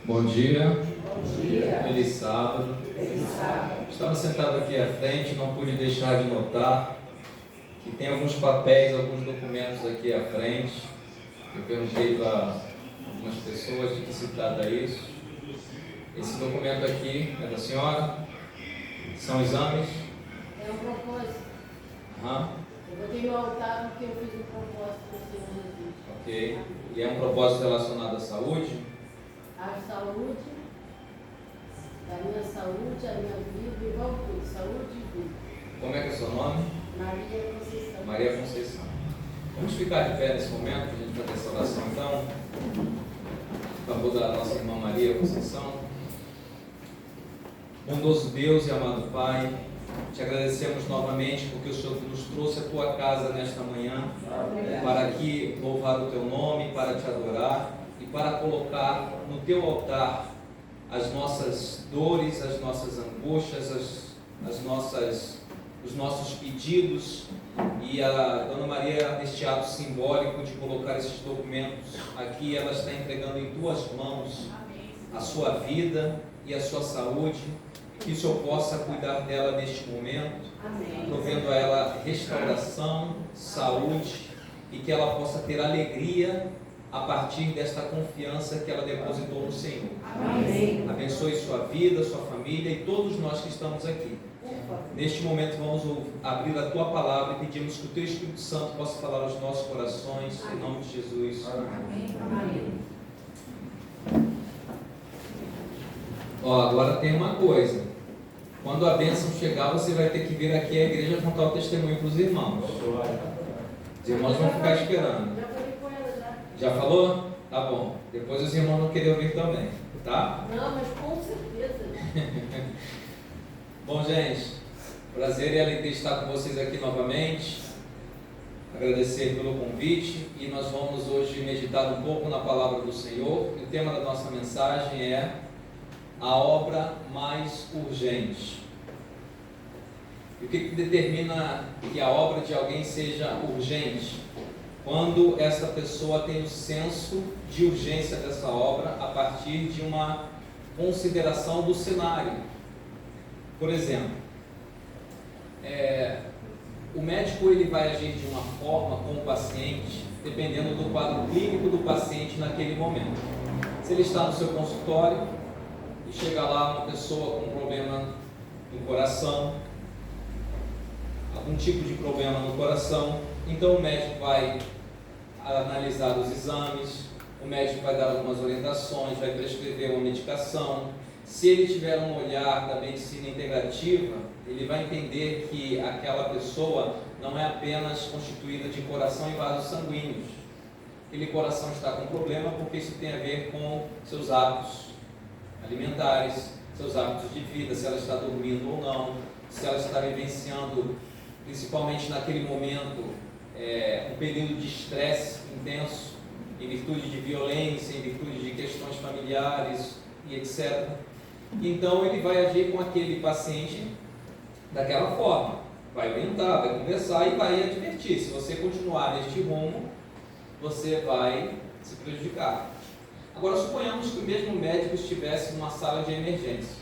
Bom dia. Bom dia. Feliz sábado. Feliz sábado. Estava sentado aqui à frente, não pude deixar de notar que tem alguns papéis, alguns documentos aqui à frente. Eu perguntei para algumas pessoas de que se trata isso. Esse documento aqui é da senhora? São exames? É um propósito. Eu botei no altar porque eu fiz um propósito para o Senhor Jesus. Ok. E é um propósito relacionado à saúde? A saúde, a minha saúde, a minha vida, igual tudo, saúde e vida. Como é que é o seu nome? Maria Conceição. Maria Conceição. Vamos ficar de pé nesse momento para a gente fazer essa oração então. Em favor da nossa irmã Maria Conceição. Bondoso Deus e amado Pai, te agradecemos novamente porque o Senhor nos trouxe à tua casa nesta manhã para aqui louvar o teu nome, para te adorar e para colocar no teu altar as nossas dores, as nossas angústias, os nossos pedidos. E a Dona Maria, neste ato simbólico de colocar esses documentos aqui, ela está entregando em tuas mãos a sua vida e a sua saúde. Que o Senhor possa cuidar dela neste momento, provendo a ela restauração, saúde, e que ela possa ter alegria a partir desta confiança que ela depositou no Senhor. Amém. Abençoe sua vida, sua família e todos nós que estamos aqui. Neste momento vamos abrir a tua palavra e pedimos que o teu Espírito Santo possa falar aos nossos corações, em nome de Jesus. Amém. Agora tem uma coisa. Quando a bênção chegar, você vai ter que vir aqui à igreja contar o testemunho para os irmãos. Os irmãos vão ficar esperando. Já falei com ela já. Já falou? Tá bom. Depois os irmãos vão querer ouvir também, tá? Não, mas com certeza. Bom, gente, prazer e alegria estar com vocês aqui novamente. Agradecer pelo convite e nós vamos hoje meditar um pouco na palavra do Senhor. O tema da nossa mensagem é a obra mais urgente. E o que determina que a obra de alguém seja urgente? Quando essa pessoa tem o senso de urgência dessa obra a partir de uma consideração do cenário. Por exemplo, o médico ele vai agir de uma forma com o paciente dependendo do quadro clínico do paciente naquele momento. Se ele está no seu consultório e chega lá uma pessoa com um problema no coração, algum tipo de problema no coração, então o médico vai analisar os exames, o médico vai dar algumas orientações, vai prescrever uma medicação. Se ele tiver um olhar da medicina integrativa, ele vai entender que aquela pessoa não é apenas constituída de coração e vasos sanguíneos. Aquele coração está com problema porque isso tem a ver com seus hábitos alimentares, seus hábitos de vida, se ela está dormindo ou não, se ela está vivenciando, principalmente naquele momento, um período de estresse intenso, em virtude de violência, em virtude de questões familiares e etc. Então ele vai agir com aquele paciente daquela forma, vai orientar, vai conversar e vai advertir. Se você continuar neste rumo, você vai se prejudicar. Agora suponhamos que o mesmo médico estivesse numa sala de emergência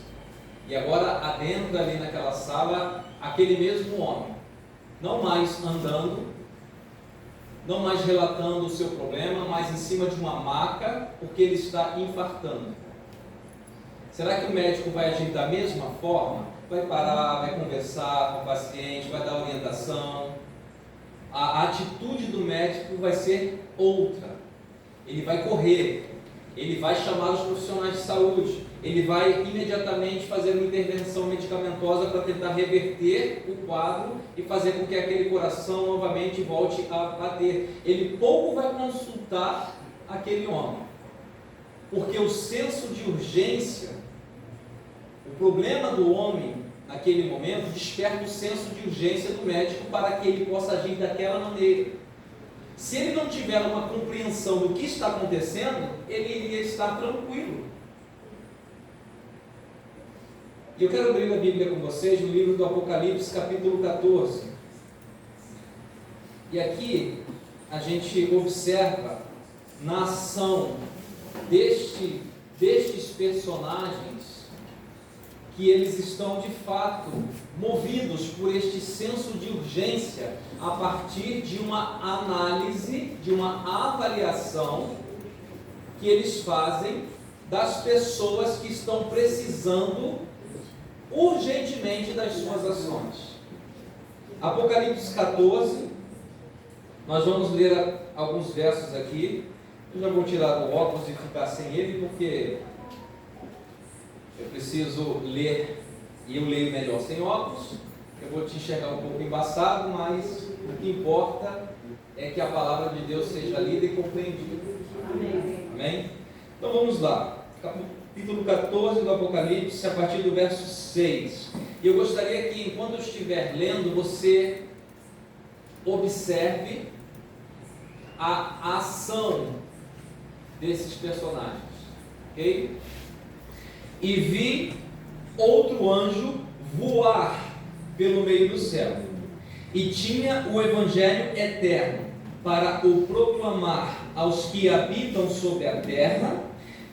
e agora adentra ali naquela sala aquele mesmo homem, não mais andando, não mais relatando o seu problema, mas em cima de uma maca porque ele está infartando. Será que o médico vai agir da mesma forma? Vai parar, vai conversar com o paciente, vai dar orientação. A atitude do médico vai ser outra. Ele vai correr, ele vai chamar os profissionais de saúde, ele vai imediatamente fazer uma intervenção medicamentosa para tentar reverter o quadro e fazer com que aquele coração novamente volte a bater. Ele pouco vai consultar aquele homem, porque o senso de urgência, o problema do homem naquele momento desperta o senso de urgência do médico para que ele possa agir daquela maneira. Se ele não tiver uma compreensão do que está acontecendo, ele iria estar tranquilo. E eu quero abrir a Bíblia com vocês no livro do Apocalipse, capítulo 14. E aqui a gente observa na ação deste destes personagens que eles estão de fato movidos por este senso de urgência a partir de uma análise, de uma avaliação que eles fazem das pessoas que estão precisando urgentemente das suas ações. Apocalipse 14, nós vamos ler alguns versos aqui. Eu já vou tirar o óculos e ficar sem ele, porque eu preciso ler, e eu leio melhor sem óculos. Eu vou te enxergar um pouco embaçado, mas o que importa é que a palavra de Deus seja lida e compreendida. Amém. Amém? Então vamos lá. Capítulo 14 do Apocalipse, a partir do verso 6. E eu gostaria que, enquanto eu estiver lendo, você observe a ação desses personagens. Ok? E vi outro anjo voar pelo meio do céu, e tinha o evangelho eterno para o proclamar aos que habitam sobre a terra,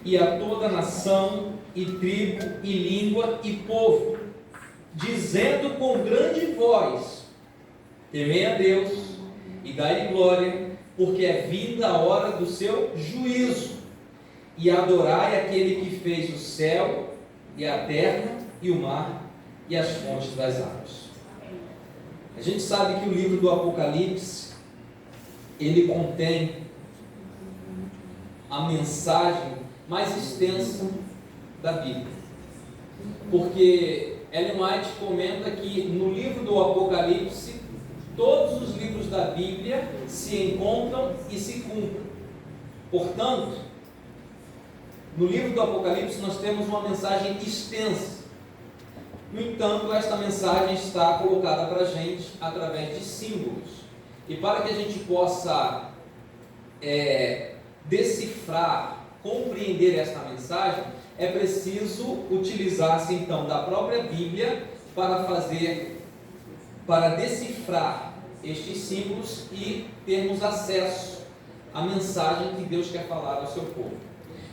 e a toda nação, e tribo, e língua, e povo, dizendo com grande voz: temei a Deus, e dai-lhe glória, porque é vinda a hora do seu juízo, e adorai aquele que fez o céu, e a terra, e o mar, e as fontes das águas. A gente sabe que o livro do Apocalipse, ele contém a mensagem mais extensa da Bíblia, porque Ellen White comenta que no livro do Apocalipse todos os livros da Bíblia se encontram e se cumprem. Portanto, no livro do Apocalipse nós temos uma mensagem extensa. No entanto, esta mensagem está colocada para a gente através de símbolos. E para que a gente possa decifrar, compreender esta mensagem, é preciso utilizar-se então da própria Bíblia para decifrar estes símbolos e termos acesso à mensagem que Deus quer falar ao seu povo.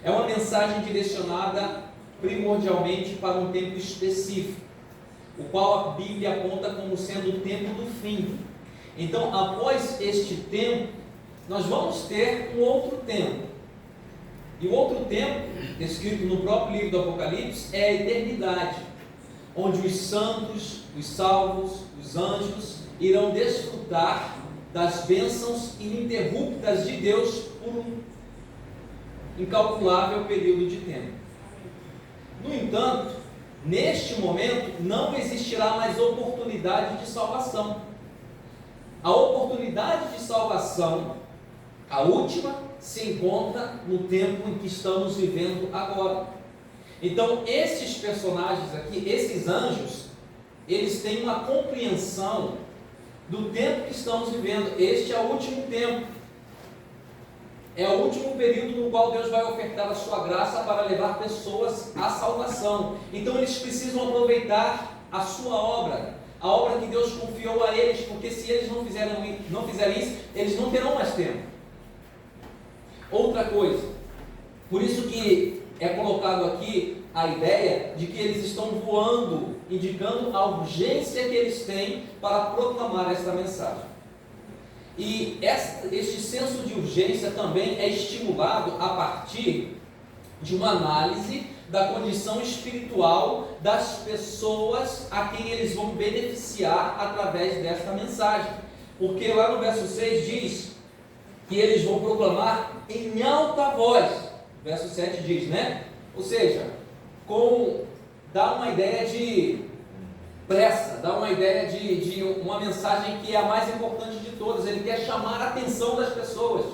É uma mensagem direcionada primordialmente para um tempo específico, o qual a Bíblia aponta como sendo o tempo do fim. Então, após este tempo, nós vamos ter um outro tempo. E o outro tempo, descrito no próprio livro do Apocalipse, é a eternidade, onde os santos, os salvos, os anjos irão desfrutar das bênçãos ininterruptas de Deus por um incalculável período de tempo. No entanto, neste momento não existirá mais oportunidade de salvação. A oportunidade de salvação, a última, se encontra no tempo em que estamos vivendo agora. Então, esses personagens aqui, esses anjos, eles têm uma compreensão do tempo que estamos vivendo. Este é o último tempo. É o último período no qual Deus vai ofertar a sua graça para levar pessoas à salvação. Então eles precisam aproveitar a sua obra, a obra que Deus confiou a eles, porque se eles não fizerem isso, eles não terão mais tempo. Outra coisa, por isso que é colocado aqui a ideia de que eles estão voando, indicando a urgência que eles têm para proclamar esta mensagem. E este senso de urgência também é estimulado a partir de uma análise da condição espiritual das pessoas a quem eles vão beneficiar através desta mensagem. Porque lá no verso 6 diz que eles vão proclamar em alta voz. O verso 7 diz, né? Ou seja, dá uma ideia de pressa, dá uma ideia de uma mensagem que é a mais importante de todas. Ele quer chamar a atenção das pessoas.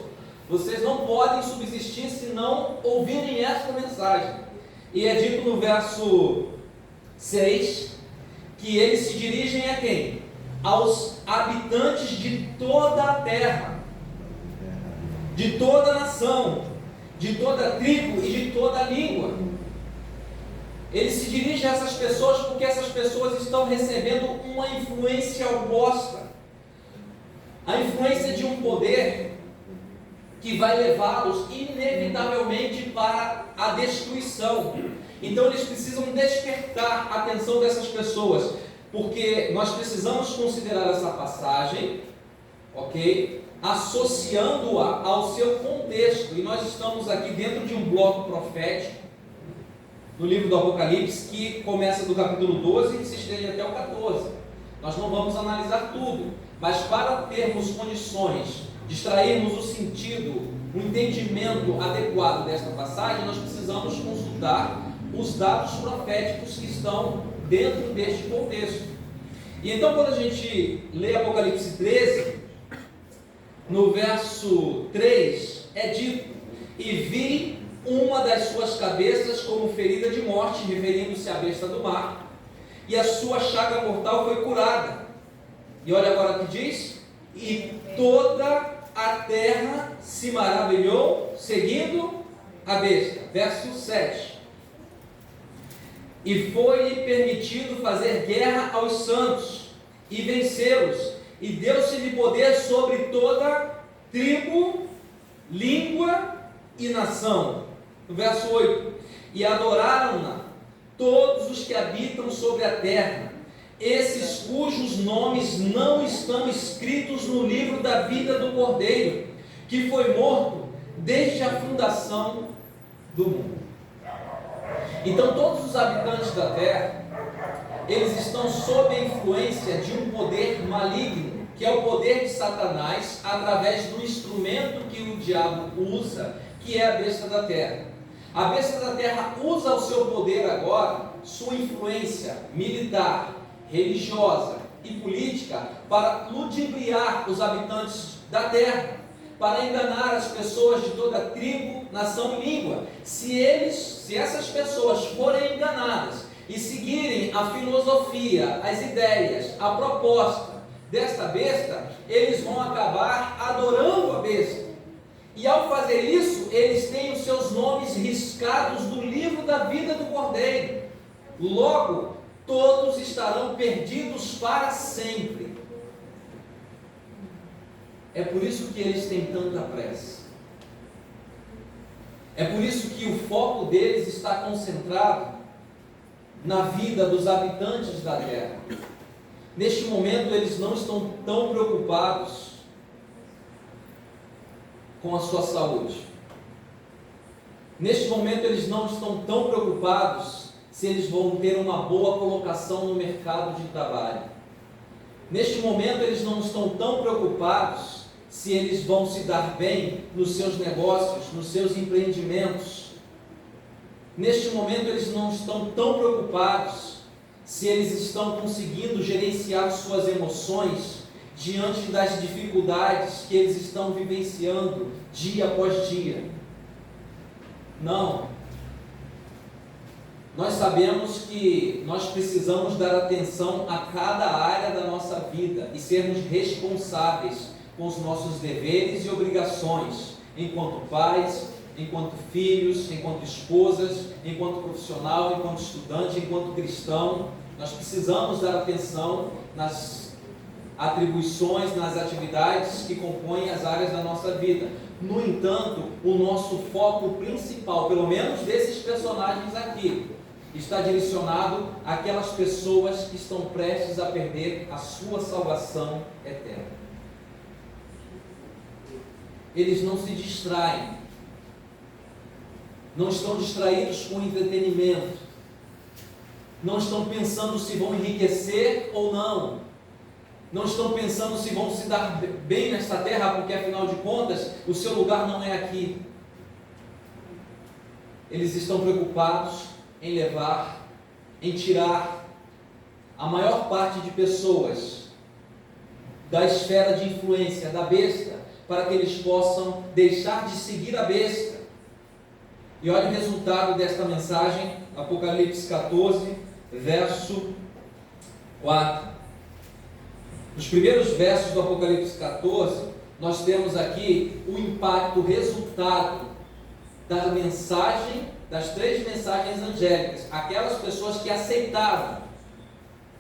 Vocês não podem subsistir se não ouvirem esta mensagem. E é dito no verso 6 que eles se dirigem a quem? Aos habitantes de toda a terra, de toda a nação, de toda a tribo e de toda a língua. Ele se dirige a essas pessoas porque essas pessoas estão recebendo uma influência oposta. A influência de um poder que vai levá-los inevitavelmente para a destruição. Então eles precisam despertar a atenção dessas pessoas, porque nós precisamos considerar essa passagem, ok? Associando-a ao seu contexto, e nós estamos aqui dentro de um bloco profético, no livro do Apocalipse, que começa do capítulo 12 e se estende até o 14. Nós não vamos analisar tudo, mas para termos condições de extrairmos o sentido, o entendimento adequado desta passagem, nós precisamos consultar os dados proféticos que estão dentro deste contexto. E então, quando a gente lê Apocalipse 13, no verso 3, é dito: e vi uma das suas cabeças como ferida de morte, referindo-se à besta do mar, e a sua chaga mortal foi curada. E olha agora o que diz: e toda a terra se maravilhou, seguindo a besta. Verso 7. E foi-lhe permitido fazer guerra aos santos e vencê-los, e deu-se-lhe poder sobre toda tribo, língua e nação. No verso 8: e adoraram-na todos os que habitam sobre a terra, esses cujos nomes não estão escritos no livro da vida do Cordeiro, que foi morto desde a fundação do mundo. Então todos os habitantes da terra, eles estão sob a influência de um poder maligno, que é o poder de Satanás, através do instrumento que o diabo usa, que é a besta da terra. A besta da terra usa o seu poder agora, sua influência militar, religiosa e política, para ludibriar os habitantes da terra, para enganar as pessoas de toda tribo, nação e língua. Se essas pessoas forem enganadas e seguirem a filosofia, as ideias, a proposta desta besta, eles vão acabar adorando a besta. E ao fazer isso, eles têm os seus nomes riscados no livro da vida do Cordeiro. Logo, todos estarão perdidos para sempre. É por isso que eles têm tanta pressa. É por isso que o foco deles está concentrado na vida dos habitantes da terra. Neste momento, eles não estão tão preocupados com a sua saúde. Neste momento, eles não estão tão preocupados se eles vão ter uma boa colocação no mercado de trabalho. Neste momento, eles não estão tão preocupados se eles vão se dar bem nos seus negócios, nos seus empreendimentos. Neste momento, eles não estão tão preocupados se eles estão conseguindo gerenciar suas emoções diante das dificuldades que eles estão vivenciando dia após dia. Não. Nós sabemos que nós precisamos dar atenção a cada área da nossa vida e sermos responsáveis com os nossos deveres e obrigações, enquanto pais, enquanto filhos, enquanto esposas, enquanto profissional, enquanto estudante, enquanto cristão. Nós precisamos dar atenção nas atribuições, nas atividades que compõem as áreas da nossa vida. No entanto, o nosso foco principal, pelo menos desses personagens aqui, está direcionado àquelas pessoas que estão prestes a perder a sua salvação eterna. Eles não se distraem, não estão distraídos com entretenimento, não estão pensando se vão enriquecer ou não, não estão pensando se vão se dar bem nesta terra, porque afinal de contas o seu lugar não é aqui. Eles estão preocupados em levar, em tirar a maior parte de pessoas da esfera de influência da besta, para que eles possam deixar de seguir a besta. E olha o resultado desta mensagem, Apocalipse 14, verso 4. Nos primeiros versos do Apocalipse 14, nós temos aqui o impacto, o resultado da mensagem, das 3 mensagens angélicas, aquelas pessoas que aceitaram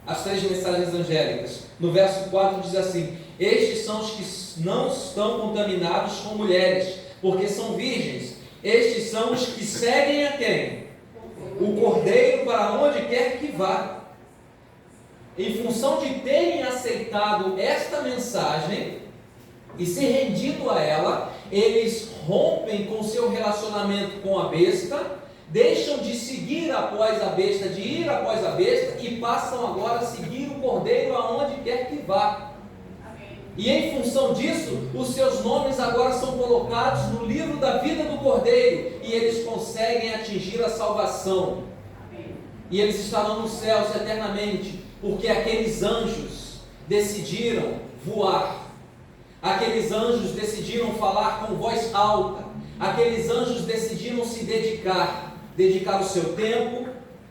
as 3 mensagens angélicas. No verso 4 diz assim: estes são os que não estão contaminados com mulheres, porque são virgens. Estes são os que seguem a quem? O Cordeiro para onde quer que vá. Em função de terem aceitado esta mensagem e se rendido a ela, eles rompem com seu relacionamento com a besta, deixam de seguir após a besta, de ir após a besta, e passam agora a seguir o Cordeiro aonde quer que vá. E em função disso, os seus nomes agora são colocados no livro da vida do Cordeiro, e eles conseguem atingir a salvação. E eles estarão nos céus eternamente, porque aqueles anjos decidiram voar. Aqueles anjos decidiram falar com voz alta. Aqueles anjos decidiram se dedicar o seu tempo,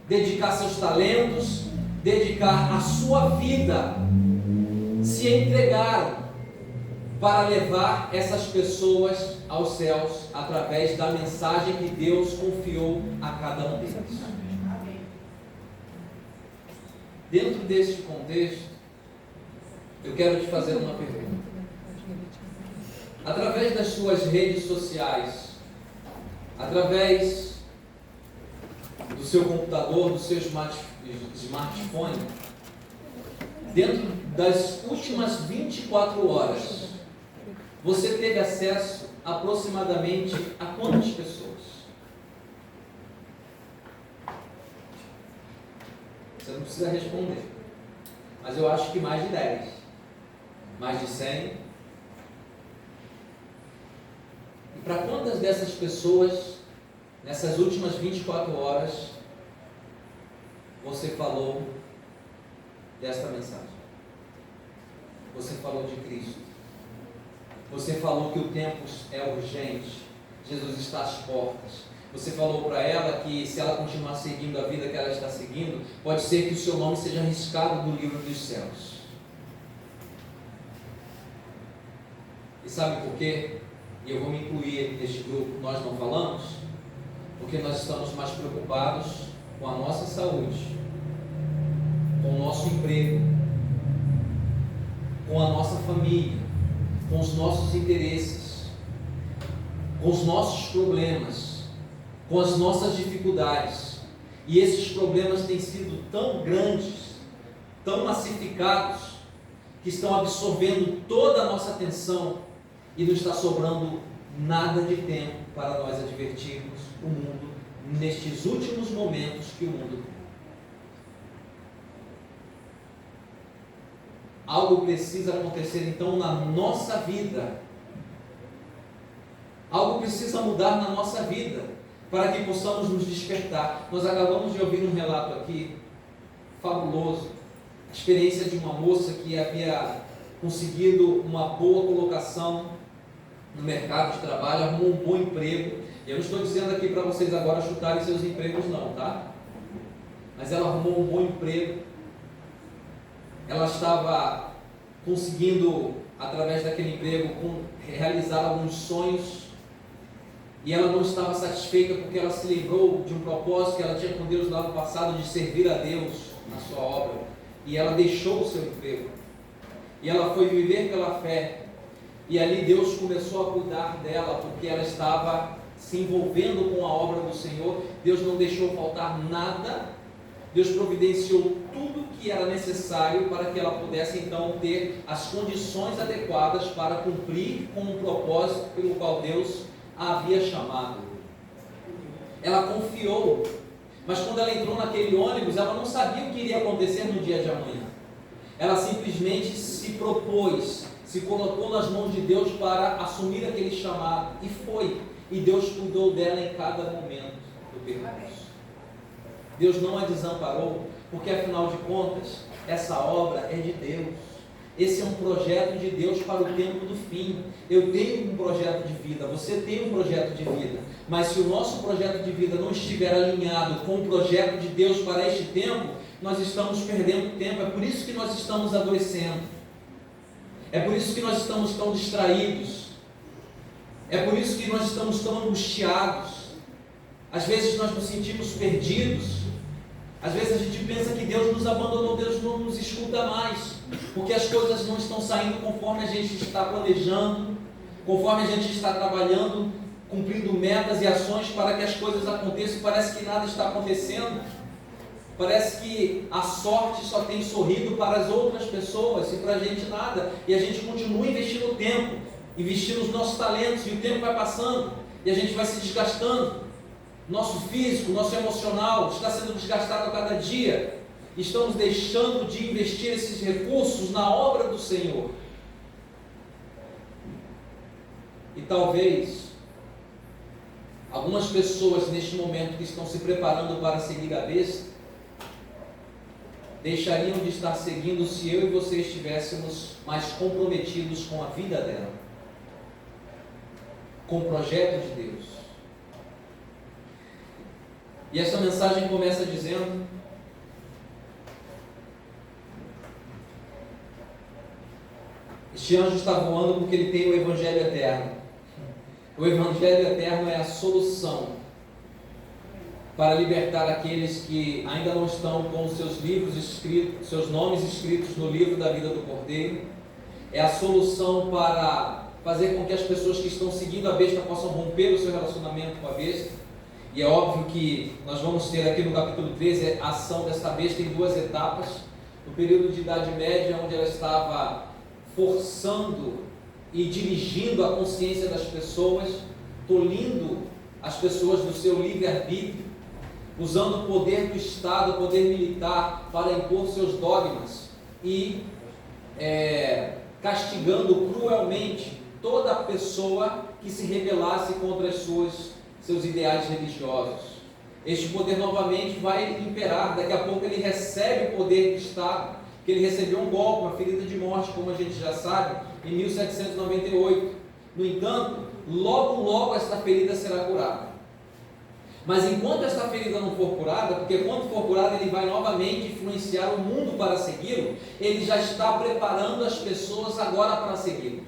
dedicar seus talentos, dedicar a sua vida. Se entregaram para levar essas pessoas aos céus através da mensagem que Deus confiou a cada um deles. Dentro deste contexto, eu quero te fazer uma pergunta. Através das suas redes sociais, através do seu computador, do seu smartphone, dentro das últimas 24 horas, você teve acesso aproximadamente a quantas pessoas? Você não precisa responder, mas eu acho que mais de 10, mais de 100. E para quantas dessas pessoas, nessas últimas 24 horas, você falou desta mensagem? Você falou de Cristo. Você falou que o tempo é urgente. Jesus está às portas. Você falou para ela que se ela continuar seguindo a vida que ela está seguindo, pode ser que o seu nome seja riscado do livro dos céus. E sabe por quê? E eu vou me incluir neste grupo. Nós não falamos porque nós estamos mais preocupados com a nossa saúde, com o nosso emprego, com a nossa família, com os nossos interesses, com os nossos problemas, com as nossas dificuldades. E esses problemas têm sido tão grandes, tão massificados, que estão absorvendo toda a nossa atenção e não está sobrando nada de tempo para nós advertirmos o mundo nestes últimos momentos que o mundo tem. Algo precisa acontecer então na nossa vida. Algo precisa mudar na nossa vida para que possamos nos despertar. Nós acabamos de ouvir um relato aqui fabuloso, a experiência de uma moça que havia conseguido uma boa colocação no mercado de trabalho, arrumou um bom emprego. Eu não estou dizendo aqui para vocês agora chutarem seus empregos não, tá? Mas ela arrumou um bom emprego. Ela estava conseguindo, através daquele emprego, realizar alguns sonhos. E ela não estava satisfeita porque ela se lembrou de um propósito que ela tinha com Deus lá no passado, de servir a Deus na sua obra. E ela deixou o seu emprego. E ela foi viver pela fé. E ali Deus começou a cuidar dela, porque ela estava se envolvendo com a obra do Senhor. Deus não deixou faltar nada. Deus providenciou tudo que era necessário para que ela pudesse então ter as condições adequadas para cumprir com o propósito pelo qual Deus a havia chamado. Ela confiou, mas quando ela entrou naquele ônibus, ela não sabia o que iria acontecer no dia de amanhã. Ela simplesmente se propôs, se colocou nas mãos de Deus para assumir aquele chamado, e foi. E Deus cuidou dela em cada momento do percurso. Deus não a desamparou, porque afinal de contas, essa obra é de Deus. Esse é um projeto de Deus para o tempo do fim. Eu tenho um projeto de vida, você tem um projeto de vida, mas se o nosso projeto de vida não estiver alinhado com o projeto de Deus para este tempo, nós estamos perdendo tempo. É por isso que nós estamos adoecendo, é por isso que nós estamos tão distraídos, é por isso que nós estamos tão angustiados. Às vezes nós nos sentimos perdidos. Às vezes a gente pensa que Deus nos abandonou, Deus não nos escuta mais, porque as coisas não estão saindo conforme a gente está planejando, conforme a gente está trabalhando cumprindo metas e ações para que as coisas aconteçam, parece que nada está acontecendo. Parece que a sorte só tem sorrido para as outras pessoas e para a gente nada. E a gente continua investindo tempo, investindo os nossos talentos, e o tempo vai passando e a gente vai se desgastando. Nosso físico, nosso emocional está sendo desgastado a cada dia. Estamos deixando de investir esses recursos na obra do Senhor. E talvez algumas pessoas neste momento que estão se preparando para seguir a besta deixariam de estar seguindo se eu e você estivéssemos mais comprometidos com a vida dela, com o projeto de Deus. E essa mensagem começa dizendo: este anjo está voando porque ele tem o Evangelho eterno. O Evangelho eterno é a solução para libertar aqueles que ainda não estão com os seus livros escritos, seus nomes escritos no livro da vida do Cordeiro. É a solução para fazer com que as pessoas que estão seguindo a besta possam romper o seu relacionamento com a besta. E é óbvio que nós vamos ter aqui no capítulo 13 a ação desta besta em duas etapas. No período de Idade Média, onde ela estava forçando e dirigindo a consciência das pessoas, tolhindo as pessoas do seu livre-arbítrio, usando o poder do Estado, o poder militar, para impor seus dogmas e castigando cruelmente toda pessoa que se rebelasse contra seus ideais religiosos. Este poder novamente vai imperar. Daqui a pouco ele recebe o poder do Estado, que ele recebeu um golpe, uma ferida de morte, como a gente já sabe, em 1798. No entanto, logo esta ferida será curada. Mas enquanto esta ferida não for curada, porque quando for curada ele vai novamente influenciar o mundo para segui-lo, ele já está preparando as pessoas agora para segui-lo.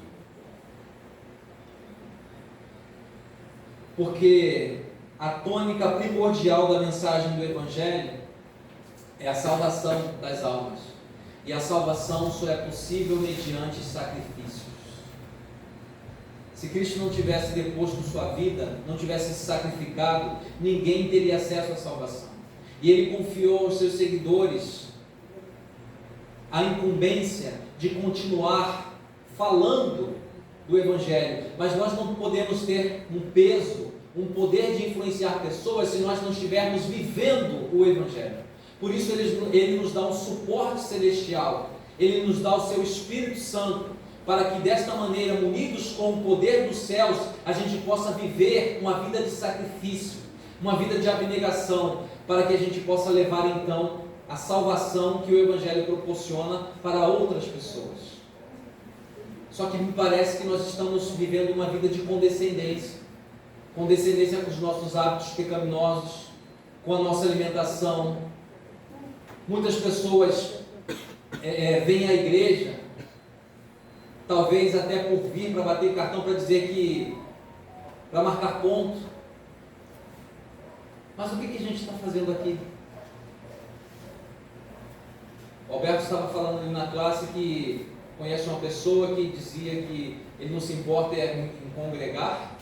Porque a tônica primordial da mensagem do Evangelho é a salvação das almas. E a salvação só é possível mediante sacrifícios. Se Cristo não tivesse deposto sua vida, não tivesse se sacrificado, ninguém teria acesso à salvação. E Ele confiou aos seus seguidores a incumbência de continuar falando do Evangelho. Mas nós não podemos ter um peso, um poder de influenciar pessoas se nós não estivermos vivendo o Evangelho. Por isso Ele nos dá um suporte celestial, Ele nos dá o seu Espírito Santo, para que desta maneira, munidos com o poder dos céus, a gente possa viver uma vida de sacrifício, uma vida de abnegação, para que a gente possa levar então a salvação que o Evangelho proporciona para outras pessoas. Só que me parece que nós estamos vivendo uma vida de condescendência com os nossos hábitos pecaminosos, com a nossa alimentação. Muitas pessoas vêm à igreja, talvez até por vir para bater cartão, para dizer que, para marcar ponto. Mas o que a gente está fazendo aqui? O Alberto estava falando ali na classe que conhece uma pessoa que dizia que ele não se importa em congregar,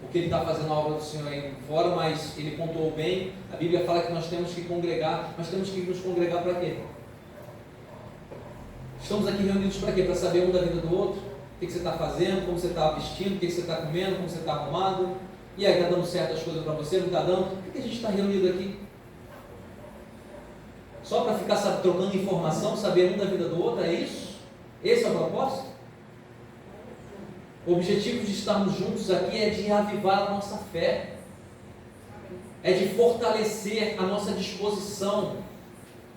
porque ele está fazendo a obra do Senhor aí fora, mas ele pontuou bem. A Bíblia fala que nós temos que congregar, mas temos que nos congregar para quê? Estamos aqui reunidos para quê? Para saber um da vida do outro, o que você está fazendo, como você está vestindo, o que você está comendo, como você está arrumado, e aí está dando certo as coisas para você, não está dando? Por que a gente está reunido aqui? Só para ficar trocando informação, saber um da vida do outro, é isso? Esse é o propósito? O objetivo de estarmos juntos aqui é de avivar a nossa fé, é de fortalecer a nossa disposição,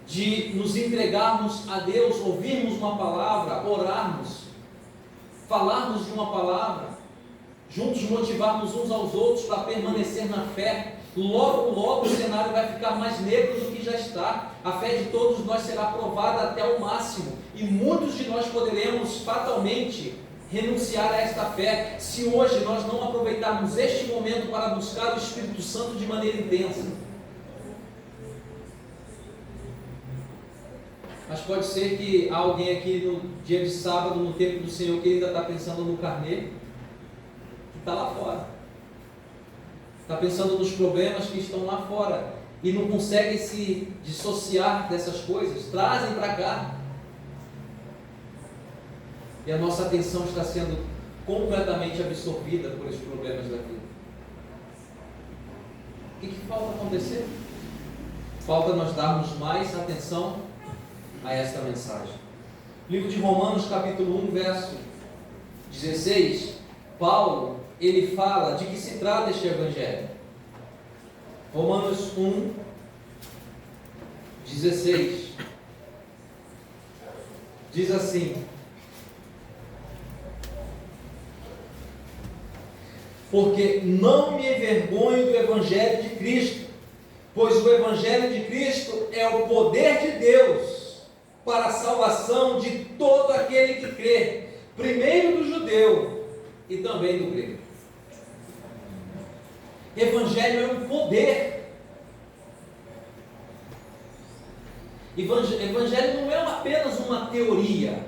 de nos entregarmos a Deus, ouvirmos uma palavra, orarmos, falarmos de uma palavra, juntos motivarmos uns aos outros para permanecer na fé. Logo o cenário vai ficar mais negro do que já está. A fé de todos nós será provada até o máximo, e muitos de nós poderemos fatalmente renunciar a esta fé, se hoje nós não aproveitarmos este momento para buscar o Espírito Santo de maneira intensa. Mas pode ser que há alguém aqui no dia de sábado, no tempo do Senhor, que ainda está pensando no carneiro, que está lá fora. está pensando nos problemas que estão lá fora e não consegue se dissociar dessas coisas, trazem para cá. E a nossa atenção está sendo completamente absorvida por esses problemas da vida. O que falta acontecer? Falta nós darmos mais atenção a esta mensagem. Livro de Romanos, capítulo 1, verso 16, Paulo, ele fala de que se trata este evangelho. Romanos 1, 16, diz assim: porque não me envergonho do evangelho de Cristo, pois o evangelho de Cristo é o poder de Deus para a salvação de todo aquele que crê, primeiro do judeu e também do grego. Evangelho é um poder. Evangelho não é apenas uma teoria.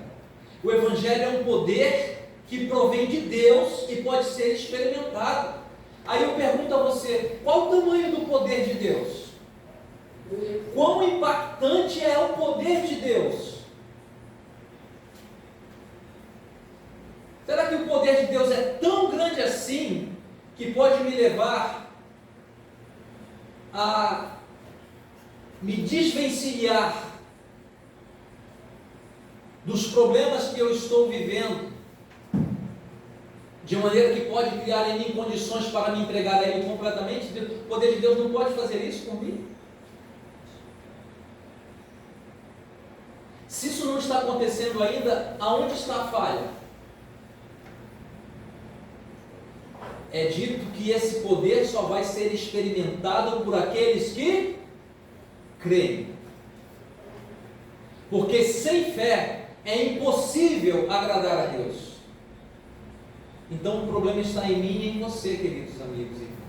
O Evangelho é um poder que provém de Deus e pode ser experimentado. Aí eu pergunto a você, qual o tamanho do poder de Deus? Quão impactante é o poder de Deus? Será que o poder de Deus é tão grande assim que pode me levar a me desvencilhar dos problemas que eu estou vivendo, de maneira que pode criar em mim condições para me entregar a Ele completamente? O poder de Deus não pode fazer isso por mim? Se isso não está acontecendo ainda, aonde está a falha? É dito que esse poder só vai ser experimentado por aqueles que creem. Porque sem fé é impossível agradar a Deus. Então o problema está em mim e em você, queridos amigos e irmãos.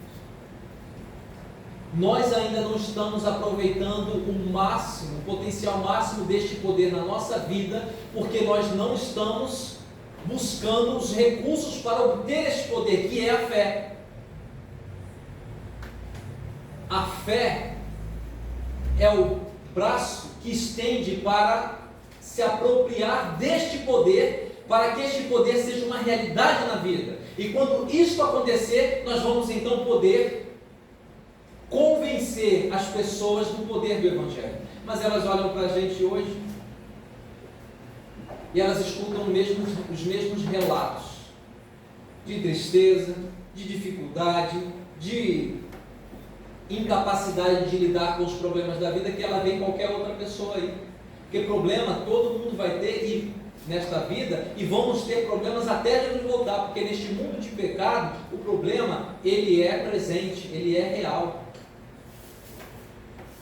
Nós ainda não estamos aproveitando o máximo, o potencial máximo deste poder na nossa vida, porque nós não estamos buscando os recursos para obter este poder, que é a fé. A fé é o braço que estende para se apropriar deste poder, para que este poder seja uma realidade na vida. E quando isso acontecer, nós vamos então poder convencer as pessoas do poder do Evangelho. Mas elas olham para a gente hoje e elas escutam os mesmos relatos de tristeza, de dificuldade, de incapacidade de lidar com os problemas da vida que ela vê em qualquer outra pessoa aí. Porque problema todo mundo vai ter nesta vida, e vamos ter problemas até Jesus voltar, porque neste mundo de pecado, o problema, ele é presente, ele é real.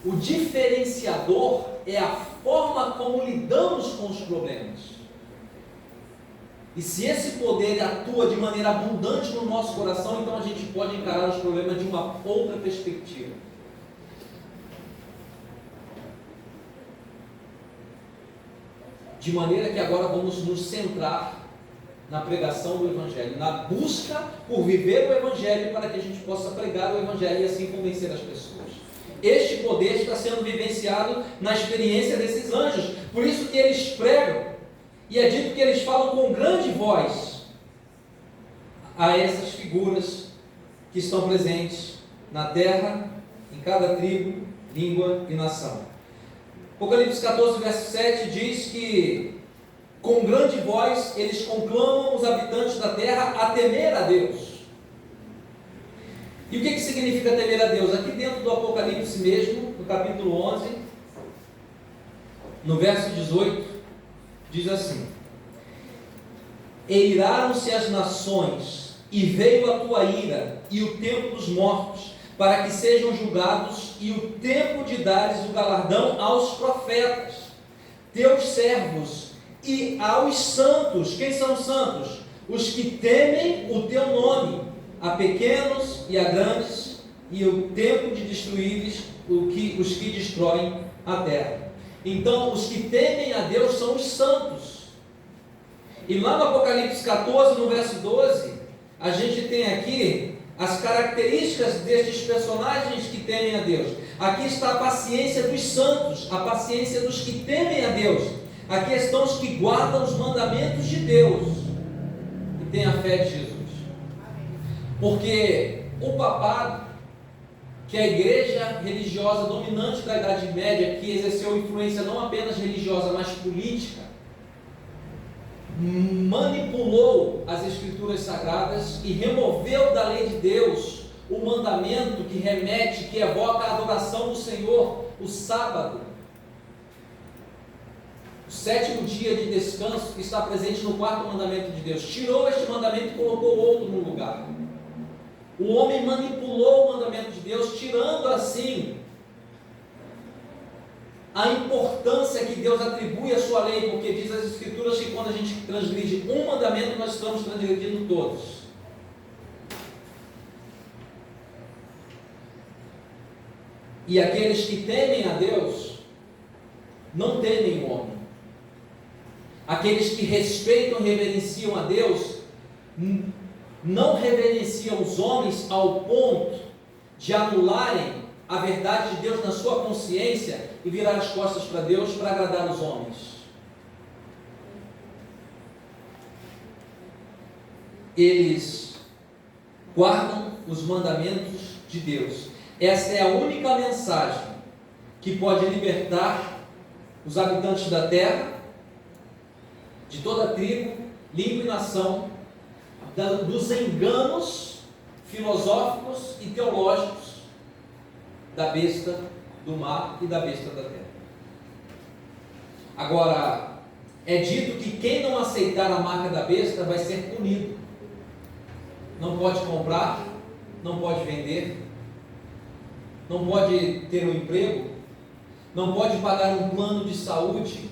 O diferenciador é a forma como lidamos com os problemas. E se esse poder atua de maneira abundante no nosso coração, então a gente pode encarar os problemas de uma outra perspectiva. De maneira que agora vamos nos centrar na pregação do Evangelho, na busca por viver o Evangelho, para que a gente possa pregar o Evangelho e assim convencer as pessoas. Este poder está sendo vivenciado na experiência desses anjos, por isso que eles pregam, e é dito que eles falam com grande voz a essas figuras que estão presentes na terra, em cada tribo, língua e nação. Apocalipse 14, verso 7 diz que com grande voz eles conclamam os habitantes da terra a temer a Deus. E o que significa temer a Deus? Aqui dentro do Apocalipse mesmo, no capítulo 11, no verso 18, diz assim: eiraram-se as nações, e veio a tua ira, e o tempo dos mortos, para que sejam julgados, e o tempo de dares o galardão aos profetas, teus servos, e aos santos. Quem são os santos? Os que temem o teu nome, a pequenos e a grandes, e o tempo de destruíres os que destroem a terra. Então, os que temem a Deus são os santos. E lá no Apocalipse 14, no verso 12, a gente tem aqui as características destes personagens que temem a Deus. Aqui está a paciência dos santos, a paciência dos que temem a Deus. Aqui estão os que guardam os mandamentos de Deus e têm a fé de Jesus. Porque o papado, que é a igreja religiosa dominante da Idade Média, que exerceu influência não apenas religiosa, mas política, manipulou as escrituras sagradas e removeu da lei de Deus o mandamento que remete, que evoca a adoração do Senhor, o sábado, o sétimo dia de descanso, que está presente no quarto mandamento de Deus. Tirou este mandamento e colocou outro no lugar. O homem manipulou o mandamento de Deus, tirando assim a importância que Deus atribui à sua lei, porque diz as Escrituras que quando a gente transgride um mandamento, nós estamos transgredindo todos. E aqueles que temem a Deus, não temem o homem. Aqueles que respeitam e reverenciam a Deus, não reverenciam os homens ao ponto de anularem a verdade de Deus na sua consciência e virar as costas para Deus para agradar os homens. Eles guardam os mandamentos de Deus. Essa é a única mensagem que pode libertar os habitantes da terra, de toda tribo, língua e nação, dos enganos filosóficos e teológicos da besta do mar e da besta da terra. Agora, é dito que quem não aceitar a marca da besta vai ser punido. Não pode comprar, não pode vender, não pode ter um emprego, não pode pagar um plano de saúde,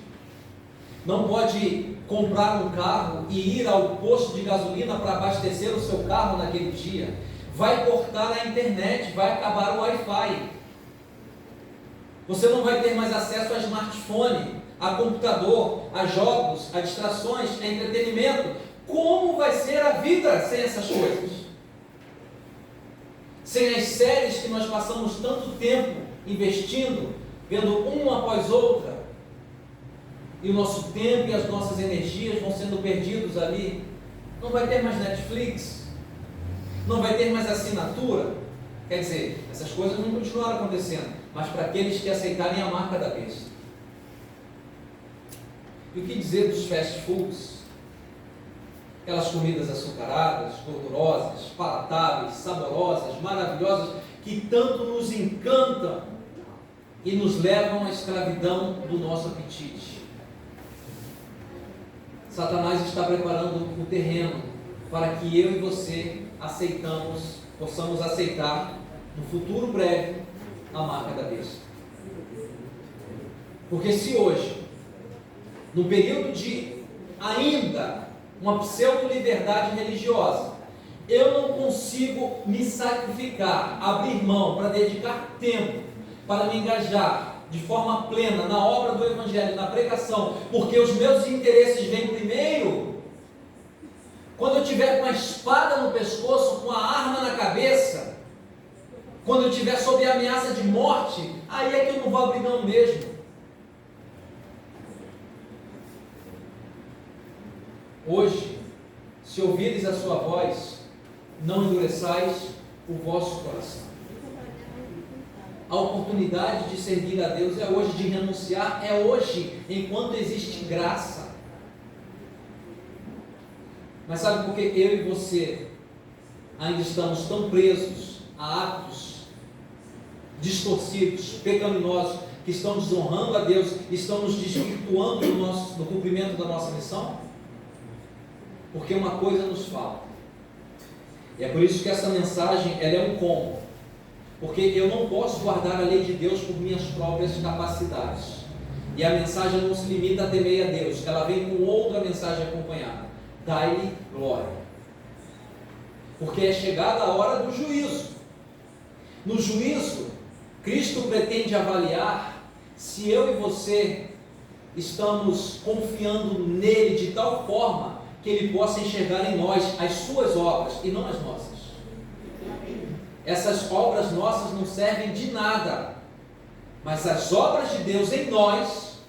não pode comprar um carro e ir ao posto de gasolina para abastecer o seu carro naquele dia. Vai cortar a internet, vai acabar o Wi-Fi. Você não vai ter mais acesso a smartphone, a computador, a jogos, a distrações, a entretenimento. Como vai ser a vida sem essas coisas? Sem as séries que nós passamos tanto tempo investindo, vendo uma após outra, e o nosso tempo e as nossas energias vão sendo perdidos ali. Não vai ter mais Netflix, não vai ter mais assinatura. Quer dizer, essas coisas não continuaram acontecendo, mas para aqueles que aceitarem a marca da besta. E o que dizer dos fast foods? Aquelas comidas açucaradas, gordurosas, palatáveis, saborosas, maravilhosas, que tanto nos encantam e nos levam à escravidão do nosso apetite. Satanás está preparando o terreno para que eu e você possamos aceitar no futuro breve a marca da besta. Porque se hoje, no período de ainda uma pseudo-liberdade religiosa, eu não consigo me sacrificar, abrir mão para dedicar tempo, para me engajar de forma plena na obra do Evangelho, na pregação, porque os meus interesses vêm primeiro, quando eu tiver com a espada no pescoço, com a arma na cabeça, quando eu estiver sob a ameaça de morte, aí é que eu não vou abrir mão mesmo. Hoje, se ouvires a sua voz, não endureçais o vosso coração. A oportunidade de servir a Deus é hoje, de renunciar é hoje, enquanto existe graça. Mas sabe por que eu e você ainda estamos tão presos a atos distorcidos, pecaminosos, que estão desonrando a Deus, estão nos desvirtuando do cumprimento da nossa missão? Porque uma coisa nos falta. E é por isso que essa mensagem ela é um combo. Porque eu não posso guardar a lei de Deus por minhas próprias capacidades. E a mensagem não se limita a temer a Deus, ela vem com outra mensagem acompanhada: dai-lhe glória. Porque é chegada a hora do juízo. No juízo, Cristo pretende avaliar se eu e você estamos confiando nele de tal forma que ele possa enxergar em nós as suas obras e não as nossas. essas obras nossas não servem de nada, mas as obras de Deus em nós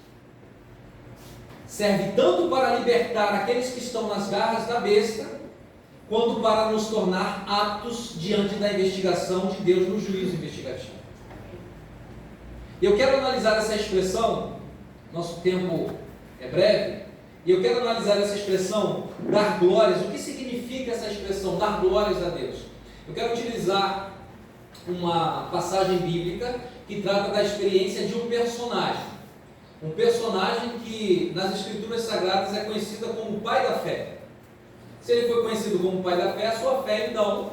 servem tanto para libertar aqueles que estão nas garras da besta, quanto para nos tornar aptos diante da investigação de Deus no juízo investigativo. Eu quero analisar essa expressão, nosso tempo é breve, e eu quero analisar essa expressão, dar glórias. O que significa essa expressão, dar glórias a Deus? Eu quero utilizar uma passagem bíblica que trata da experiência de um personagem que nas Escrituras Sagradas é conhecido como o pai da fé. Se ele foi conhecido como pai da fé, a sua fé, então,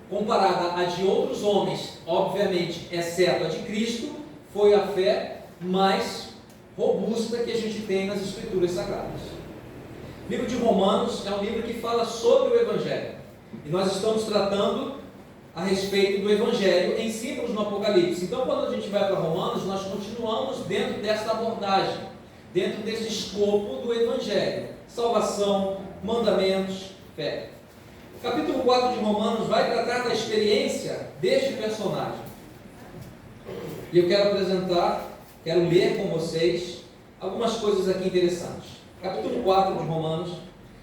comparada à de outros homens, obviamente, exceto a de Cristo, foi a fé mais robusta que a gente tem nas Escrituras Sagradas. O livro de Romanos é um livro que fala sobre o Evangelho, e nós estamos tratando a respeito do Evangelho em símbolos no Apocalipse. Então, quando a gente vai para Romanos, nós continuamos dentro dessa abordagem, dentro desse escopo do Evangelho: salvação, mandamentos, fé. O capítulo 4 de Romanos vai tratar da experiência deste personagem. E eu quero ler com vocês algumas coisas aqui interessantes. Capítulo 4 de Romanos,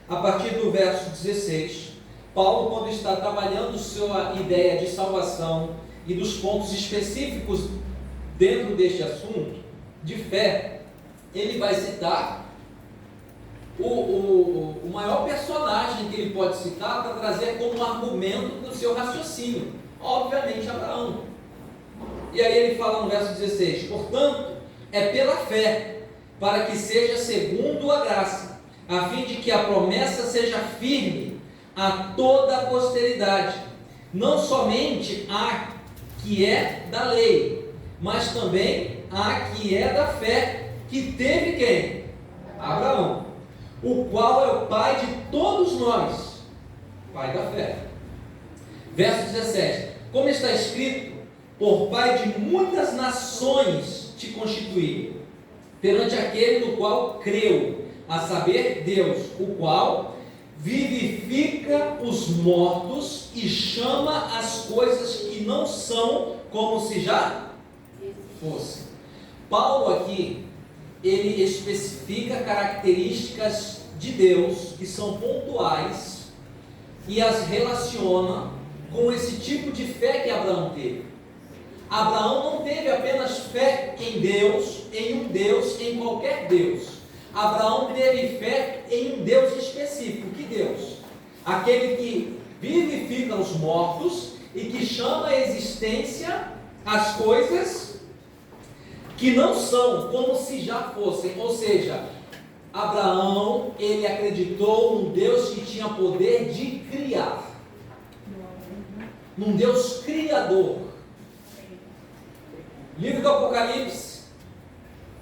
a partir do verso 16, Paulo, quando está trabalhando sua ideia de salvação e dos pontos específicos dentro deste assunto de fé, ele vai citar o maior personagem que ele pode citar para trazer como argumento do seu raciocínio, obviamente Abraão. E aí ele fala no verso 16: portanto, é pela fé, para que seja segundo a graça, a fim de que a promessa seja firme a toda a posteridade, não somente a que é da lei, mas também a que é da fé, que teve quem? Abraão, o qual é o pai de todos nós, pai da fé. Verso 17: como está escrito, por pai de muitas nações te constituí, perante aquele no qual creu, a saber, Deus, o qual vivifica os mortos e chama as coisas que não são como se já fossem. Paulo aqui, ele especifica características de Deus que são pontuais e as relaciona com esse tipo de fé que Abraão teve. Abraão não teve apenas fé em Deus, em qualquer Deus. Abraão teve fé em um Deus específico. Que Deus? Aquele que vivifica os mortos e que chama à existência as coisas que não são como se já fossem. Ou seja, Abraão, ele acreditou num Deus que tinha poder de criar, num Deus criador. Livro do Apocalipse,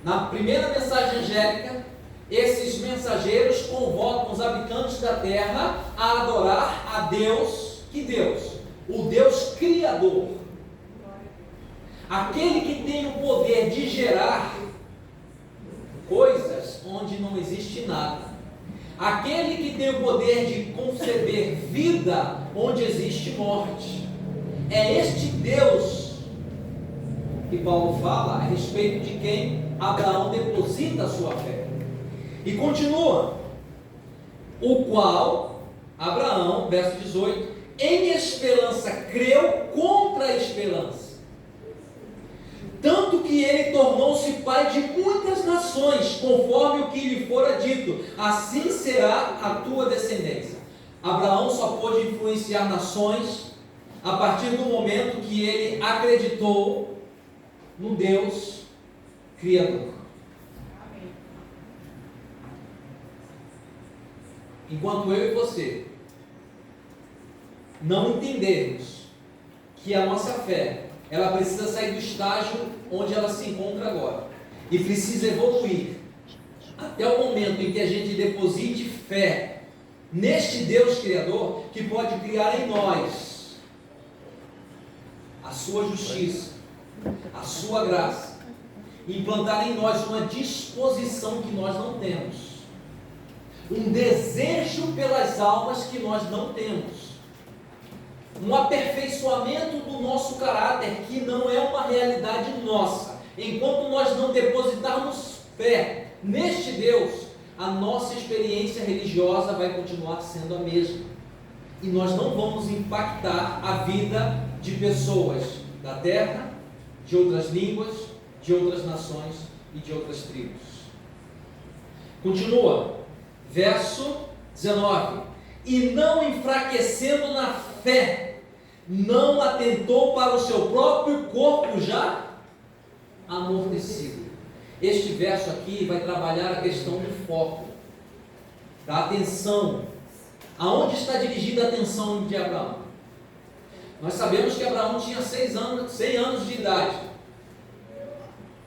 na primeira mensagem angélica, esses mensageiros convocam os habitantes da terra a adorar a Deus. Que Deus? O Deus criador, aquele que tem o poder de gerar coisas onde não existe nada, aquele que tem o poder de conceber vida onde existe morte. É este Deus que Paulo fala a respeito de quem Abraão deposita a sua fé. E continua: o qual Abraão, verso 18, em esperança creu contra a esperança, tanto que ele tornou-se pai de muitas nações, conforme o que lhe fora dito: assim será a tua descendência. Abraão só pôde influenciar nações a partir do momento que ele acreditou no Deus Criador. Enquanto eu e você não entendermos que a nossa fé, ela precisa sair do estágio onde ela se encontra agora e precisa evoluir até o momento em que a gente deposite fé neste Deus Criador, que pode criar em nós a sua justiça, a sua graça, implantar em nós uma disposição que nós não temos, um desejo pelas almas que nós não temos. um aperfeiçoamento do nosso caráter, que não é uma realidade nossa. Enquanto nós não depositarmos fé neste Deus, a nossa experiência religiosa vai continuar sendo a mesma. E nós não vamos impactar a vida de pessoas da terra, de outras línguas, de outras nações e de outras tribos. Continua, verso 19. E não enfraquecendo na fé, não atentou para o seu próprio corpo já amortecido. Este verso aqui vai trabalhar a questão do foco, da atenção. Aonde está dirigida a atenção de Abraão? Nós sabemos que Abraão tinha 100 anos de idade,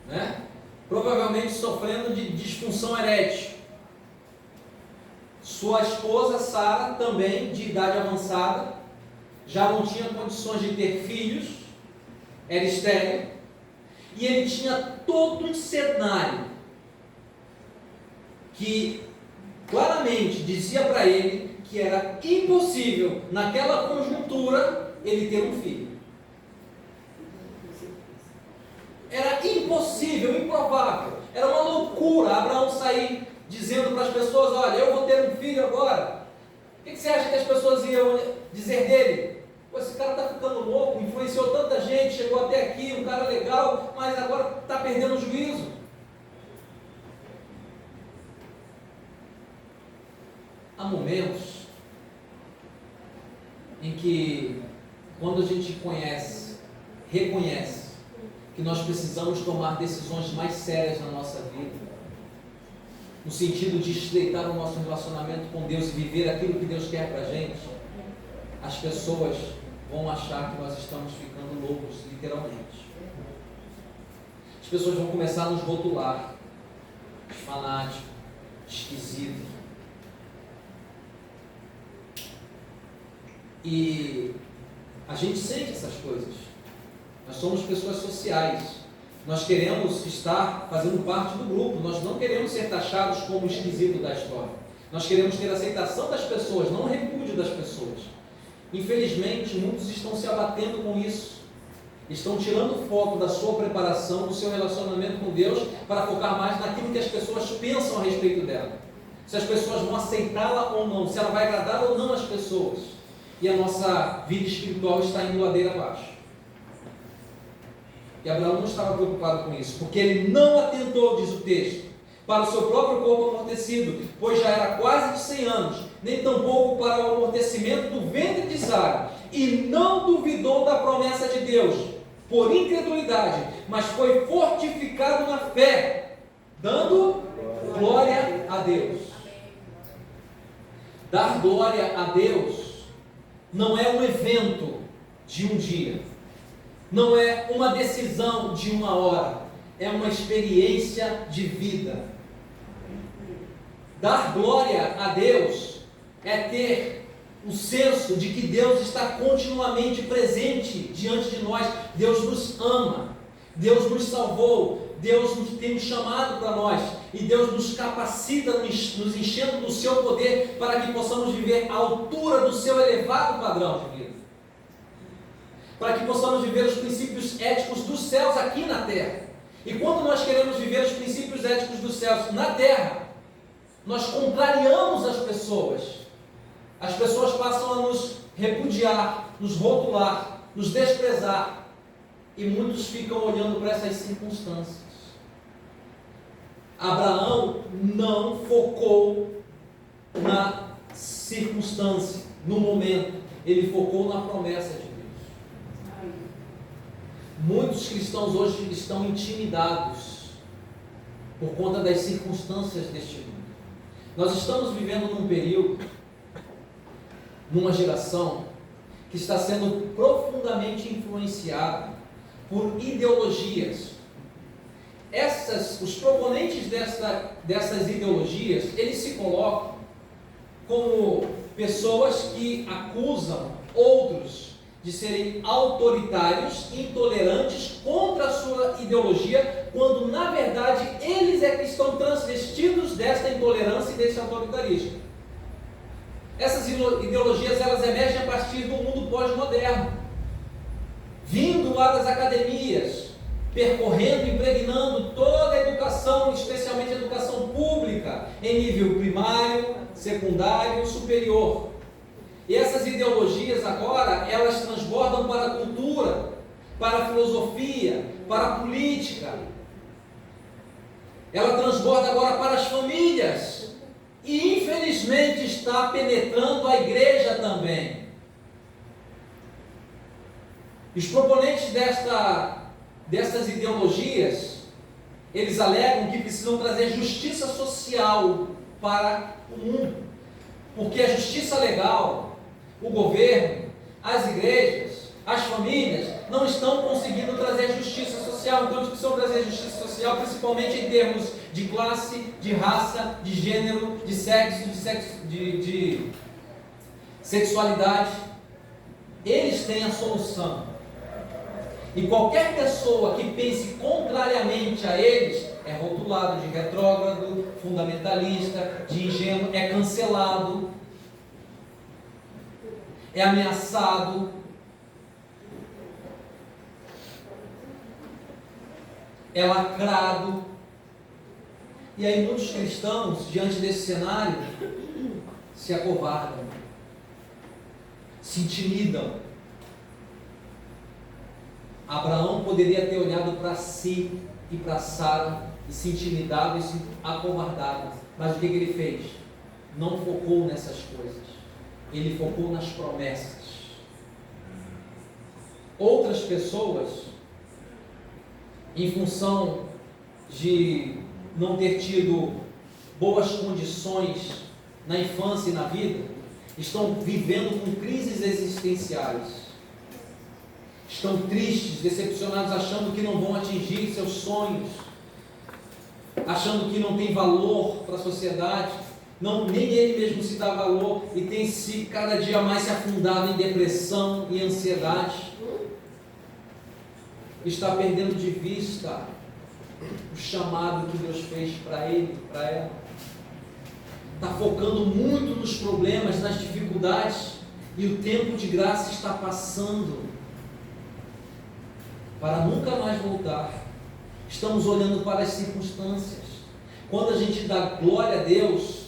né? Provavelmente sofrendo de disfunção erétil. Sua esposa Sara, também de idade avançada, já não tinha condições de ter filhos, era estéril, e ele tinha todo um cenário que claramente dizia para ele que era impossível, naquela conjuntura, ele ter um filho. Era impossível, improvável, era uma loucura Abraão sair dizendo para as pessoas: olha, eu vou ter um filho agora. O que você acha que as pessoas iam dizer dele? Pô, esse cara está ficando louco, influenciou tanta gente, chegou até aqui, um cara legal, mas agora está perdendo o juízo. Há momentos em que, quando a gente reconhece que nós precisamos tomar decisões mais sérias na nossa vida, no sentido de estreitar o nosso relacionamento com Deus e viver aquilo que Deus quer para a gente, as pessoas vão achar que nós estamos ficando loucos, literalmente. As pessoas vão começar a nos rotular de fanático, de esquisito. E a gente sente essas coisas. Nós somos pessoas sociais. Nós queremos estar fazendo parte do grupo. Nós não queremos ser taxados como esquisito da história. Nós queremos ter aceitação das pessoas, não repúdio das pessoas. Infelizmente, muitos estão se abatendo com isso. Estão tirando o foco da sua preparação, do seu relacionamento com Deus, para focar mais naquilo que as pessoas pensam a respeito dela. Se as pessoas vão aceitá-la ou não, se ela vai agradar ou não as pessoas. E a nossa vida espiritual está indo ladeira abaixo. E Abraão não estava preocupado com isso, porque ele não atentou, diz o texto, para o seu próprio corpo amortecido, pois já era quase de 100 anos, nem tampouco para o amortecimento do ventre de Sara, e não duvidou da promessa de Deus, por incredulidade, mas foi fortificado na fé, dando glória a Deus. Dar glória a Deus não é um evento de um dia, não é uma decisão de uma hora, é uma experiência de vida. Dar glória a Deus é ter o senso de que Deus está continuamente presente diante de nós. Deus nos ama, Deus nos salvou, Deus nos tem chamado para nós, e Deus nos capacita, nos enchendo do seu poder, para que possamos viver à altura do seu elevado padrão de vida, para que possamos viver os princípios éticos dos céus aqui na terra. E quando nós queremos viver os princípios éticos dos céus na terra, nós contrariamos as pessoas. As pessoas passam a nos repudiar, nos rotular, nos desprezar, e muitos ficam olhando para essas circunstâncias. Abraão não focou na circunstância, no momento, ele focou na promessa de Deus. Muitos cristãos hoje estão intimidados por conta das circunstâncias deste mundo. Nós estamos vivendo num período, numa geração que está sendo profundamente influenciada por ideologias. Os proponentes dessas ideologias, eles se colocam como pessoas que acusam outros de serem autoritários, intolerantes contra a sua ideologia, quando na verdade eles é que estão transvestidos desta intolerância e desse autoritarismo. Essas ideologias, elas emergem a partir do mundo pós-moderno, vindo lá das academias, percorrendo, impregnando toda a educação, especialmente a educação pública, em nível primário, secundário, superior. E essas ideologias agora, elas transbordam para a cultura, para a filosofia, para a política. Ela transborda agora para as famílias. E infelizmente está penetrando a igreja também. Os proponentes dessas ideologias, eles alegam que precisam trazer justiça social para o mundo. Porque a justiça legal, o governo, as igrejas, as famílias, não estão conseguindo trazer justiça social. Então eles precisam trazer justiça social, principalmente em termos de classe, de raça, de gênero, de sexo, de sexualidade. Eles têm a solução. E qualquer pessoa que pense contrariamente a eles é rotulado de retrógrado, fundamentalista, de ingênuo, é cancelado, é ameaçado. É lacrado. E aí muitos cristãos, diante desse cenário, se acovardam, se intimidam. Abraão poderia ter olhado para si e para Sara e se intimidado e se acovardado. Mas o que ele fez? Não focou nessas coisas. Ele focou nas promessas. Outras pessoas, em função de não ter tido boas condições na infância e na vida, estão vivendo com crises existenciais. Estão tristes, decepcionados, achando que não vão atingir seus sonhos, achando que não tem valor para a sociedade, nem ele mesmo se dá valor e tem se cada dia mais se afundado em depressão e ansiedade. Está perdendo de vista o chamado que Deus fez para ele, para ela. Está focando muito nos problemas, nas dificuldades, e o tempo de graça está passando para nunca mais voltar. Estamos olhando para as circunstâncias. Quando a gente dá glória a Deus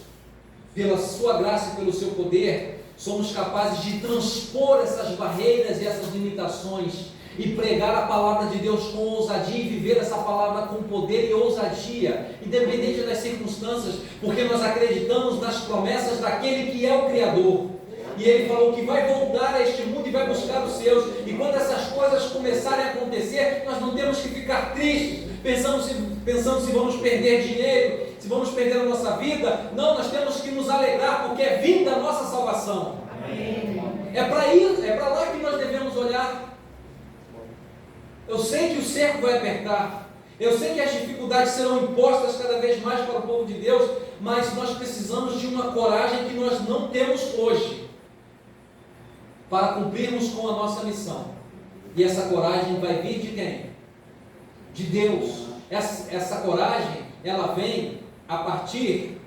pela sua graça e pelo seu poder, somos capazes de transpor essas barreiras e essas limitações e pregar a palavra de Deus com ousadia e viver essa palavra com poder e ousadia, independente das circunstâncias, porque nós acreditamos nas promessas daquele que é o Criador. E ele falou que vai voltar a este mundo e vai buscar os seus. E quando essas coisas começarem a acontecer, nós não temos que ficar tristes, pensando se vamos perder dinheiro, se vamos perder a nossa vida. Não, nós temos que nos alegrar, porque é vinda a nossa salvação. Amém. É para lá que nós devemos olhar. Eu sei que o cerco vai apertar, eu sei que as dificuldades serão impostas cada vez mais para o povo de Deus, mas nós precisamos de uma coragem que nós não temos hoje, para cumprirmos com a nossa missão. E essa coragem vai vir de quem? De Deus. Essa coragem, ela vem a partir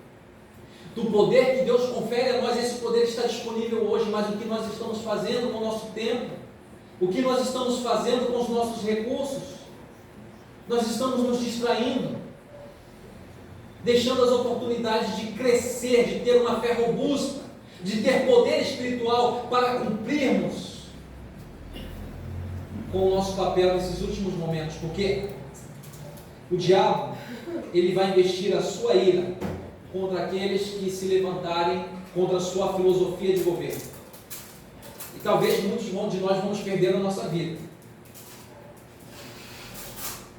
do poder que Deus confere a nós. Esse poder está disponível hoje, mas o que nós estamos fazendo com o nosso tempo? O que nós estamos fazendo com os nossos recursos? Nós estamos nos distraindo, deixando as oportunidades de crescer, de ter uma fé robusta, de ter poder espiritual para cumprirmos com o nosso papel nesses últimos momentos, porque o diabo, ele vai investir a sua ira contra aqueles que se levantarem contra a sua filosofia de governo. E talvez muitos de nós vamos perder a nossa vida.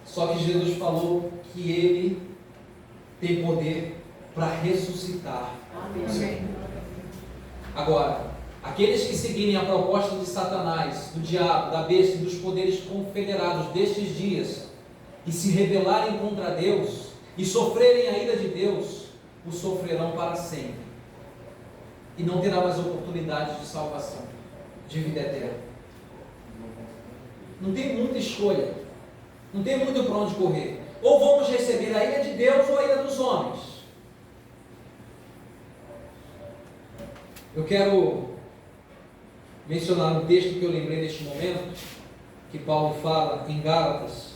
Só que Jesus falou que Ele tem poder para ressuscitar. Amém. Agora, aqueles que seguirem a proposta de Satanás, do diabo, da besta e dos poderes confederados destes dias, e se rebelarem contra Deus, e sofrerem a ira de Deus, o sofrerão para sempre. E não terá mais oportunidade de salvação, de vida eterna. Não tem muita escolha, não tem muito para onde correr. Ou vamos receber a ira de Deus ou a ira dos homens. Eu quero mencionar um texto que eu lembrei neste momento, que Paulo fala em Gálatas.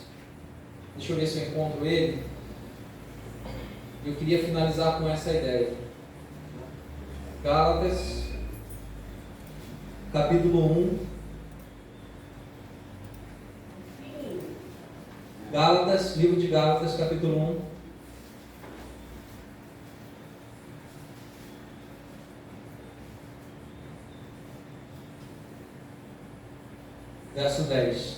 Deixa eu ver se eu encontro ele. Eu queria finalizar com essa ideia. Gálatas, capítulo 1. Gálatas, livro de Gálatas, capítulo 1. Verso 10.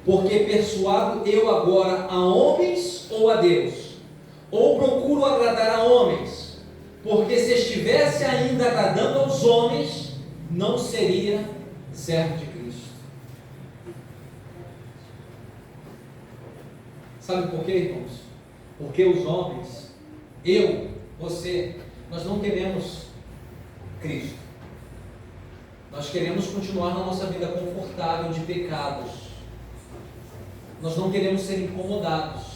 Porque persuado eu agora a homens ou a Deus? Ou procuro agradar a homens? Porque se estivesse ainda agradando aos homens, não seria servo de Cristo. Sabe por quê, irmãos? Porque os homens, eu, você, nós não queremos Cristo. Nós queremos continuar na nossa vida confortável de pecados. Nós não queremos ser incomodados.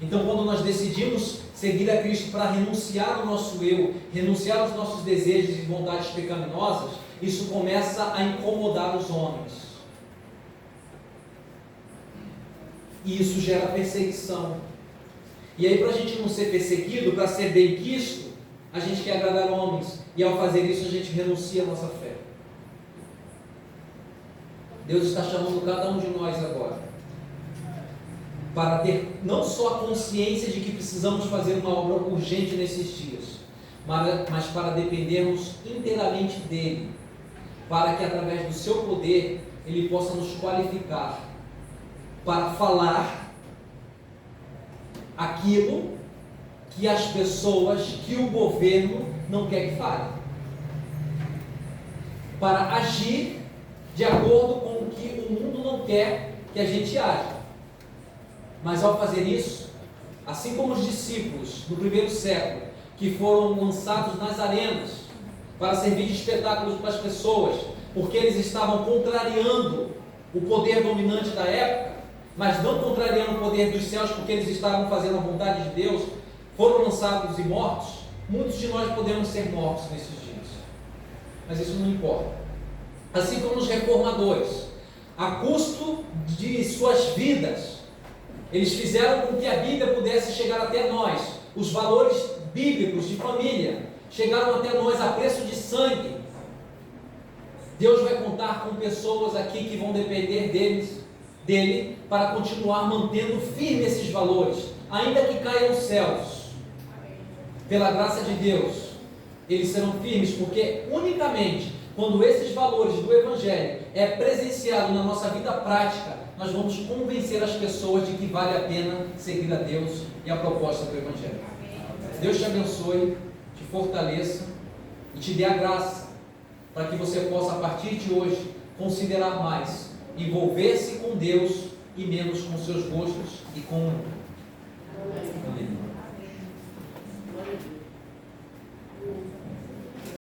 Então, quando nós decidimos seguir a Cristo para renunciar ao nosso eu, renunciar aos nossos desejos e vontades pecaminosas, isso começa a incomodar os homens. E isso gera perseguição. E aí, para a gente não ser perseguido, para ser bem quisto, a gente quer agradar homens. E ao fazer isso, a gente renuncia à nossa fé. Deus está chamando cada um de nós agora para ter não só a consciência de que precisamos fazer uma obra urgente nesses dias, mas para dependermos inteiramente dEle, para que através do seu poder Ele possa nos qualificar para falar aquilo que as pessoas, que o governo não quer que fale, para agir de acordo com o que o mundo não quer que a gente haja. Mas ao fazer isso, assim como os discípulos do primeiro século, que foram lançados nas arenas para servir de espetáculos para as pessoas, porque eles estavam contrariando o poder dominante da época, mas não contrariando o poder dos céus, porque eles estavam fazendo a vontade de Deus, foram lançados e mortos. Muitos de nós podemos ser mortos nesses dias, mas isso não importa. Assim como os reformadores, a custo de suas vidas, eles fizeram com que a Bíblia pudesse chegar até nós. Os valores bíblicos de família chegaram até nós a preço de sangue. Deus vai contar com pessoas aqui que vão depender dele para continuar mantendo firme esses valores, ainda que caiam os céus. Pela graça de Deus, eles serão firmes, porque unicamente quando esses valores do Evangelho é presenciado na nossa vida prática, nós vamos convencer as pessoas de que vale a pena seguir a Deus e a proposta do Evangelho. Deus te abençoe, te fortaleça e te dê a graça para que você possa, a partir de hoje, considerar mais envolver-se com Deus e menos com seus gostos e com o mundo.